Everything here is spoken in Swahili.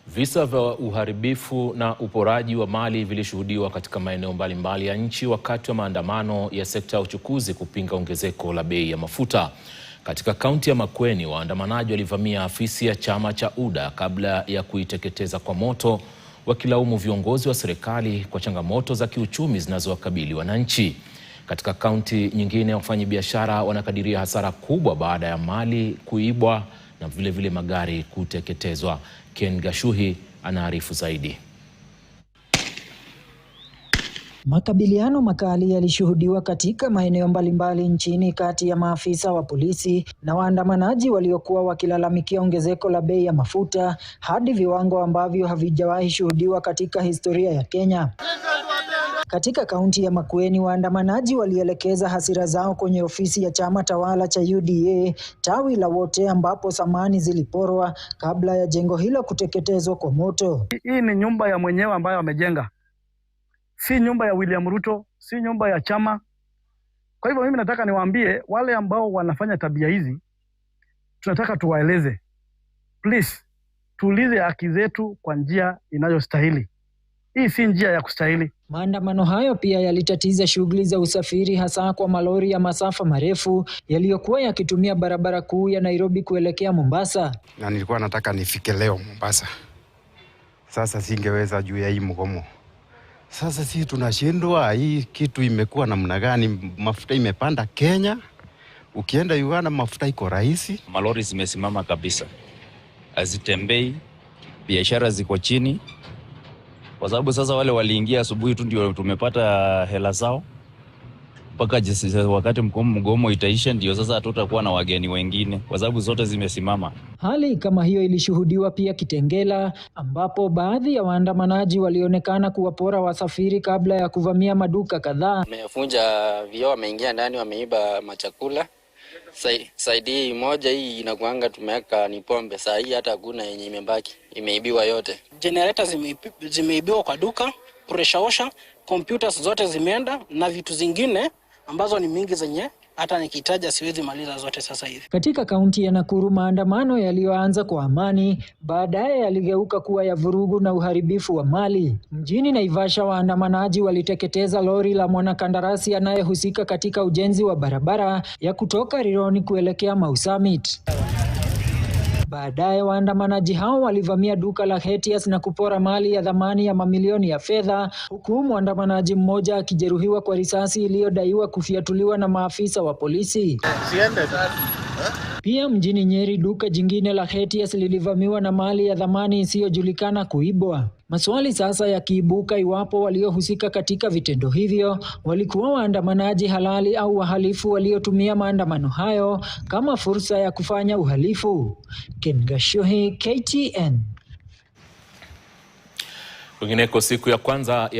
Visa vya uharibifu na uporaji wa mali vilishuhudiwa katika maeneo mbalimbali ya nchi wakati wa maandamano ya sekta ya uchukuzi kupinga ongezeko la bei ya mafuta. Katika kaunti ya Makueni, waandamanaji walivamia afisi ya chama cha UDA kabla ya kuiteketeza kwa moto, wakilaumu viongozi wa serikali kwa changamoto za kiuchumi zinazowakabili wananchi. Katika kaunti nyingine, wafanyabiashara wanakadiria hasara kubwa baada ya mali kuibwa na vile magari kuteketezwa. Ken Gashuhi anaarifu zaidi. Makabiliano makali yalishuhudiwa katika maeneo mbalimbali nchini kati ya maafisa wa polisi na waandamanaji waliokuwa wakilalamikia ongezeko la bei ya mafuta hadi viwango ambavyo havijawahi shuhudiwa katika historia ya Kenya. Katika kaunti ya Makueni, waandamanaji walielekeza hasira zao kwenye ofisi ya chama tawala cha UDA tawi la Wote, ambapo samani ziliporwa kabla ya jengo hilo kuteketezwa kwa moto. Hii ni nyumba ya mwenyewe ambayo amejenga, si nyumba ya William Ruto, si nyumba ya chama. Kwa hivyo mimi nataka niwaambie wale ambao wanafanya tabia hizi, tunataka tuwaeleze, please, tuulize haki zetu kwa njia inayostahili. Hii si njia ya kustahili. Maandamano hayo pia yalitatiza shughuli za usafiri, hasa kwa malori ya masafa marefu yaliyokuwa yakitumia barabara kuu ya Nairobi kuelekea Mombasa. Na nilikuwa nataka nifike leo Mombasa. Sasa singeweza juu ya hii mgomo. Sasa sisi tunashindwa, hii kitu imekuwa namna gani? Mafuta imepanda Kenya, ukienda Uganda mafuta iko rahisi. Malori zimesimama kabisa, hazitembei, biashara ziko chini. Kwa sababu sasa wale waliingia asubuhi tu ndio tumepata hela zao. Mpaka wakati mgomo itaisha ndio sasa tutakuwa na wageni wengine, kwa sababu zote zimesimama. Hali kama hiyo ilishuhudiwa pia Kitengela, ambapo baadhi ya waandamanaji walionekana kuwapora wasafiri kabla ya kuvamia maduka kadhaa. Wamefunja vioo, wameingia ndani, wameiba machakula. Saidi moja hii inakuanga tumeweka ni pombe, saa hii hata hakuna yenye imebaki, imeibiwa yote. Generator zimeibiwa kwa duka, pressure washer, computers zote zimeenda na vitu zingine ambazo ni mingi zenye hata nikitaja siwezi maliza zote sasa hivi. Katika kaunti ya Nakuru, maandamano yaliyoanza kwa amani baadaye yaligeuka kuwa ya vurugu na uharibifu wa mali. Mjini Naivasha, waandamanaji waliteketeza lori la mwanakandarasi anayehusika katika ujenzi wa barabara ya kutoka Rironi kuelekea Mau Summit. Baadaye waandamanaji hao walivamia duka la Hetias na kupora mali ya dhamani ya mamilioni ya fedha, huku mwandamanaji mmoja akijeruhiwa kwa risasi iliyodaiwa kufiatuliwa na maafisa wa polisi. Pia mjini Nyeri, duka jingine la Hetias lilivamiwa na mali ya dhamani isiyojulikana kuibwa. Maswali sasa yakiibuka iwapo waliohusika katika vitendo hivyo walikuwa waandamanaji halali au wahalifu waliotumia maandamano hayo kama fursa ya kufanya uhalifu. Ken Gashuhi, KTN. Kwingineko, siku ya kwanza